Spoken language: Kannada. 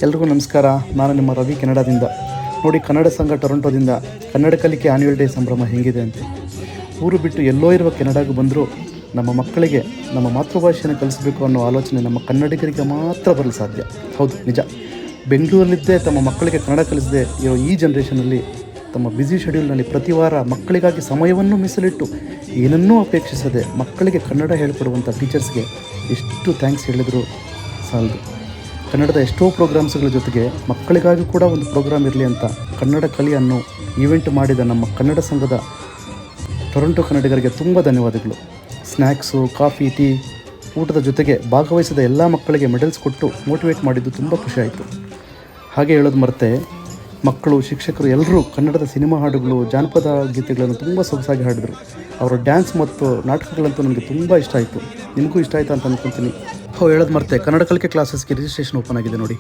ಎಲ್ರಿಗೂ ನಮಸ್ಕಾರ. ನಾನು ನಿಮ್ಮ ರವಿ ಕೆನಡಾದಿಂದ. ನೋಡಿ, ಕನ್ನಡ ಸಂಘ ಟೊರೊಂಟೊದಿಂದ ಕನ್ನಡ ಕಲಿಕೆ ಆನ್ಯುವಲ್ ಡೇ ಸಂಭ್ರಮ ಹೇಗಿದೆ ಅಂತ. ಊರು ಬಿಟ್ಟು ಎಲ್ಲೋ ಇರುವ ಕೆನಡಾಗೂ ಬಂದರೂ ನಮ್ಮ ಮಕ್ಕಳಿಗೆ ನಮ್ಮ ಮಾತೃಭಾಷೆಯನ್ನು ಕಲಿಸಬೇಕು ಅನ್ನೋ ಆಲೋಚನೆ ನಮ್ಮ ಕನ್ನಡಿಗರಿಗೆ ಮಾತ್ರ ಬರಲು ಸಾಧ್ಯ. ಹೌದು, ನಿಜ. ಬೆಂಗಳೂರಲ್ಲಿದ್ದೇ ತಮ್ಮ ಮಕ್ಕಳಿಗೆ ಕನ್ನಡ ಕಲಿಸದೆ ಇರೋ ಈ ಜನ್ರೇಷನಲ್ಲಿ ತಮ್ಮ ಬ್ಯುಸಿ ಶೆಡ್ಯೂಲ್ನಲ್ಲಿ ಪ್ರತಿ ವಾರ ಮಕ್ಕಳಿಗಾಗಿ ಸಮಯವನ್ನು ಮೀಸಲಿಟ್ಟು ಏನನ್ನೂ ಅಪೇಕ್ಷಿಸದೆ ಮಕ್ಕಳಿಗೆ ಕನ್ನಡ ಹೇಳಿಕೊಡುವಂಥ ಟೀಚರ್ಸ್ಗೆ ಎಷ್ಟು ಥ್ಯಾಂಕ್ಸ್ ಹೇಳಿದರೂ ಸಾಲದು. ಕನ್ನಡದ ಎಷ್ಟೋ ಪ್ರೋಗ್ರಾಮ್ಸ್ಗಳ ಜೊತೆಗೆ ಮಕ್ಕಳಿಗಾಗಿ ಕೂಡ ಒಂದು ಪ್ರೋಗ್ರಾಮ್ ಇರಲಿ ಅಂತ ಕನ್ನಡ ಕಲಿ ಅನ್ನೋ ಈವೆಂಟ್ ಮಾಡಿದ ನಮ್ಮ ಕನ್ನಡ ಸಂಘದ ಟೊರೊಂಟೊ ಕನ್ನಡಿಗರಿಗೆ ತುಂಬ ಧನ್ಯವಾದಗಳು. ಸ್ನ್ಯಾಕ್ಸು, ಕಾಫಿ, ಟೀ, ಊಟದ ಜೊತೆಗೆ ಭಾಗವಹಿಸಿದ ಎಲ್ಲ ಮಕ್ಕಳಿಗೆ ಮೆಡಲ್ಸ್ ಕೊಟ್ಟು ಮೋಟಿವೇಟ್ ಮಾಡಿದ್ದು ತುಂಬ ಖುಷಿಯಾಯಿತು. ಹಾಗೆ ಹೇಳೋದು ಮರೆತೆ, ಮಕ್ಕಳು, ಶಿಕ್ಷಕರು ಎಲ್ಲರೂ ಕನ್ನಡದ ಸಿನಿಮಾ ಹಾಡುಗಳು, ಜಾನಪದ ಗೀತೆಗಳನ್ನು ತುಂಬ ಸೊಗಸಾಗಿ ಹಾಡಿದರು. ಅವರ ಡ್ಯಾನ್ಸ್ ಮತ್ತು ನಾಟಕಗಳಂತೂ ನನಗೆ ತುಂಬ ಇಷ್ಟ ಆಯಿತು. ನಿಮಗೂ ಇಷ್ಟ ಆಯಿತು ಅಂತ ಅಂದ್ಕೊಳ್ತೀನಿ. ಹೇಳೋದು ಮರೆತೆ, ಕನ್ನಡ ಕಲಿಕೆ ಕ್ಲಾಸಸ್ಗೆ ರಿಜಿಸ್ಟ್ರೇಷನ್ ಓಪನ್ ಆಗಿದೆ ನೋಡಿ.